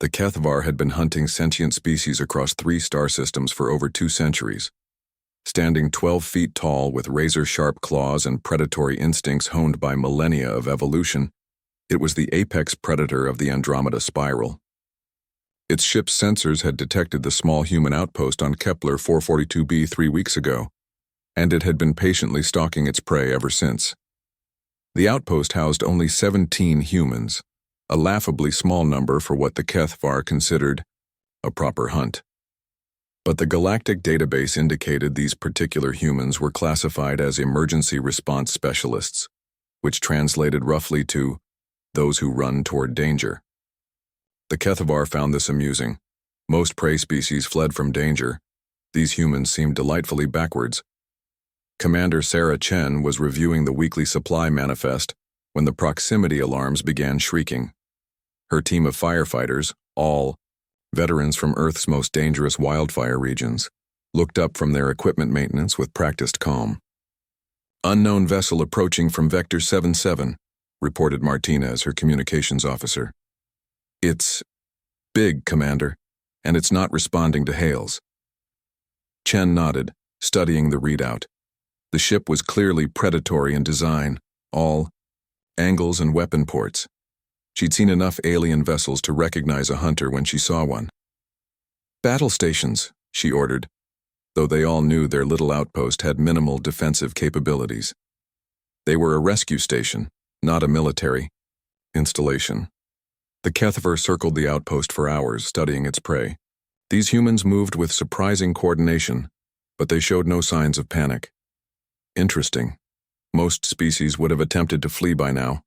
The Kethvar had been hunting sentient species across 3 star systems for over 2 centuries. Standing 12 feet tall with razor-sharp claws and predatory instincts honed by millennia of evolution, it was the apex predator of the Andromeda spiral. Its ship's sensors had detected the small human outpost on Kepler 442b 3 weeks ago, and it had been patiently stalking its prey ever since. The outpost housed only 17 humans, a laughably small number for what the Kethvar considered a proper hunt. But the galactic database indicated these particular humans were classified as emergency response specialists, which translated roughly to those who run toward danger. The Kethvar found this amusing. Most prey species fled from danger. These humans seemed delightfully backwards. Commander Sarah Chen was reviewing the weekly supply manifest when the proximity alarms began shrieking. Her team of firefighters, all veterans from Earth's most dangerous wildfire regions, looked up from their equipment maintenance with practiced calm. "Unknown vessel approaching from Vector 77, reported Martinez, her communications officer. "It's big, Commander, and it's not responding to hails." Chen nodded, studying the readout. The ship was clearly predatory in design, all angles and weapon ports. She'd seen enough alien vessels to recognize a hunter when she saw one. "Battle stations," she ordered, though they all knew their little outpost had minimal defensive capabilities. They were a rescue station, not a military installation. The Kethvar circled the outpost for hours, studying its prey. These humans moved with surprising coordination, but they showed no signs of panic. Interesting. Most species would have attempted to flee by now,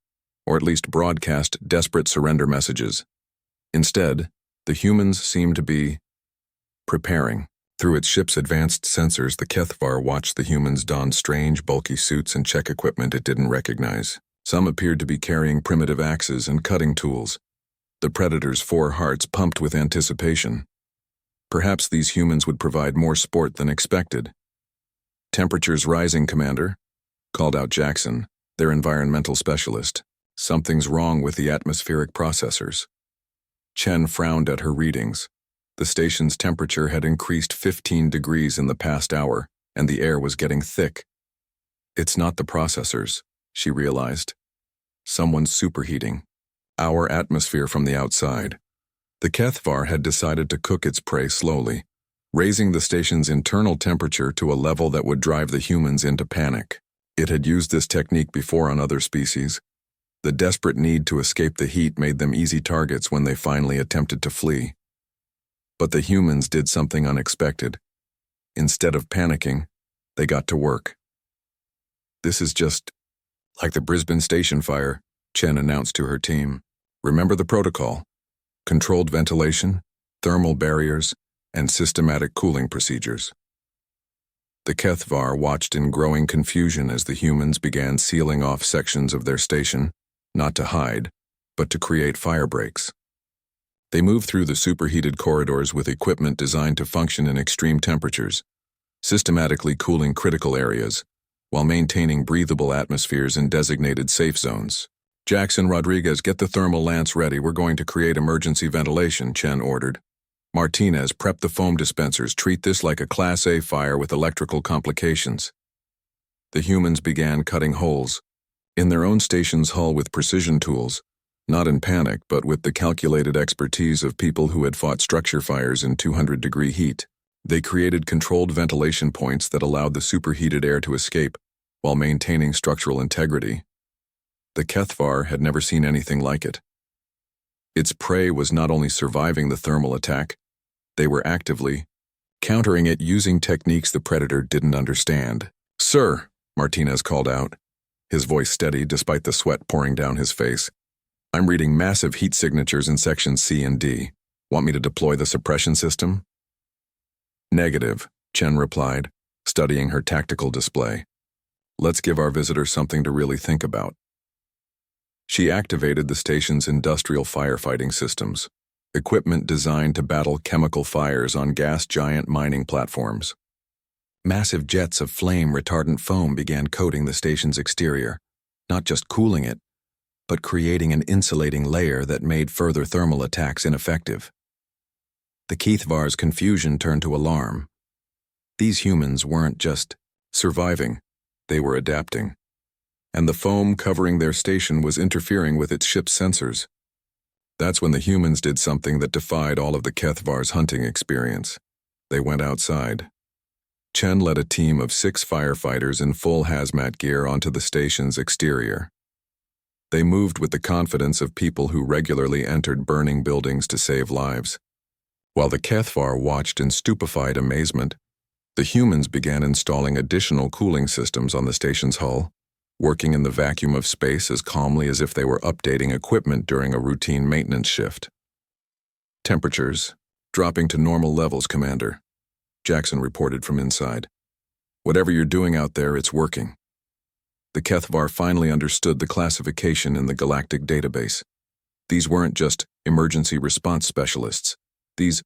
or at least broadcast desperate surrender messages. Instead, the humans seemed to be preparing. Through its ship's advanced sensors, the Kethvar watched the humans don strange, bulky suits and check equipment it didn't recognize. Some appeared to be carrying primitive axes and cutting tools. The predator's 4 hearts pumped with anticipation. Perhaps these humans would provide more sport than expected. "Temperature's rising, Commander," called out Jackson, their environmental specialist. "Something's wrong with the atmospheric processors." Chen frowned at her readings. The station's temperature had increased 15 degrees in the past hour, and the air was getting thick. "It's not the processors," she realized. "Someone's superheating our atmosphere from the outside." The Kethvar had decided to cook its prey slowly, raising the station's internal temperature to a level that would drive the humans into panic. It had used this technique before on other species. The desperate need to escape the heat made them easy targets when they finally attempted to flee. But the humans did something unexpected. Instead of panicking, they got to work. "This is just like the Brisbane station fire," Chen announced to her team. "Remember the protocol: controlled ventilation, thermal barriers, and systematic cooling procedures." The Kethvar watched in growing confusion as the humans began sealing off sections of their station, not to hide, but to create fire breaks. They moved through the superheated corridors with equipment designed to function in extreme temperatures, systematically cooling critical areas, while maintaining breathable atmospheres in designated safe zones. "Jackson, Rodriguez, get the thermal lance ready. We're going to create emergency ventilation," Chen ordered. "Martinez, prep the foam dispensers. Treat this like a Class A fire with electrical complications." The humans began cutting holes in their own station's hull with precision tools, not in panic, but with the calculated expertise of people who had fought structure fires in 200-degree heat. They created controlled ventilation points that allowed the superheated air to escape while maintaining structural integrity. The Kethvar had never seen anything like it. Its prey was not only surviving the thermal attack, they were actively countering it using techniques the predator didn't understand. "Sir," Martinez called out, his voice steady despite the sweat pouring down his face, "I'm reading massive heat signatures in sections C and D. Want me to deploy the suppression system?" "Negative," Chen replied, studying her tactical display. "Let's give our visitor something to really think about." She activated the station's industrial firefighting systems, equipment designed to battle chemical fires on gas giant mining platforms. Massive jets of flame-retardant foam began coating the station's exterior, not just cooling it, but creating an insulating layer that made further thermal attacks ineffective. The Keithvar's confusion turned to alarm. These humans weren't just surviving, they were adapting. And the foam covering their station was interfering with its ship's sensors. That's when the humans did something that defied all of the Keithvar's hunting experience. They went outside. Chen led a team of 6 firefighters in full hazmat gear onto the station's exterior. They moved with the confidence of people who regularly entered burning buildings to save lives. While the Keithvar watched in stupefied amazement, the humans began installing additional cooling systems on the station's hull, working in the vacuum of space as calmly as if they were updating equipment during a routine maintenance shift. Temperatures dropping to normal levels, Commander, Jackson reported from inside. Whatever you're doing out there, it's working. The Keithvar finally understood the classification in the galactic database. These weren't just emergency response specialists. These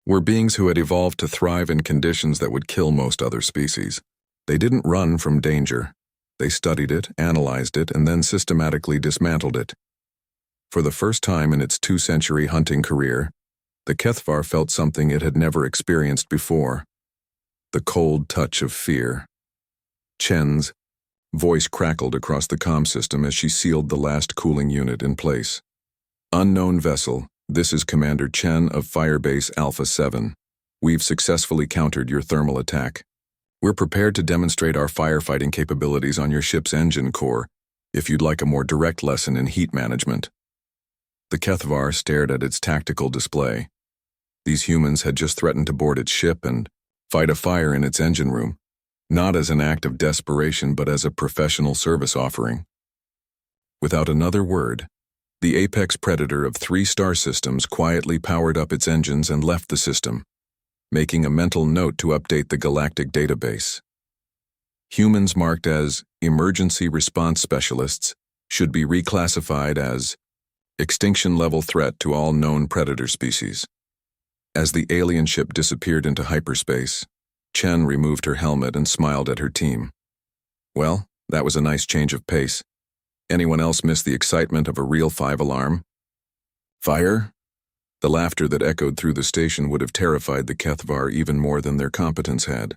were beings who had evolved to thrive in conditions that would kill most other species. They didn't run from danger. They studied it, analyzed it, and then systematically dismantled it. For the first time in its 2-century hunting career, the Keithvar felt something it had never experienced before: the cold touch of fear. Chen's voice crackled across the comm system as she sealed the last cooling unit in place. Unknown vessel, this is Commander Chen of Firebase Alpha 7. We've successfully countered your thermal attack. We're prepared to demonstrate our firefighting capabilities on your ship's engine core, if you'd like a more direct lesson in heat management. The Keithvar stared at its tactical display. These humans had just threatened to board its ship and fight a fire in its engine room, not as an act of desperation but as a professional service offering. Without another word, the apex predator of 3 star systems quietly powered up its engines and left the system, making a mental note to update the galactic database. Humans marked as emergency response specialists should be reclassified as extinction-level threat to all known predator species. As the alien ship disappeared into hyperspace, Chen removed her helmet and smiled at her team. Well, that was a nice change of pace. Anyone else miss the excitement of a real 5-alarm? Fire? The laughter that echoed through the station would have terrified the Keithvar even more than their competence had.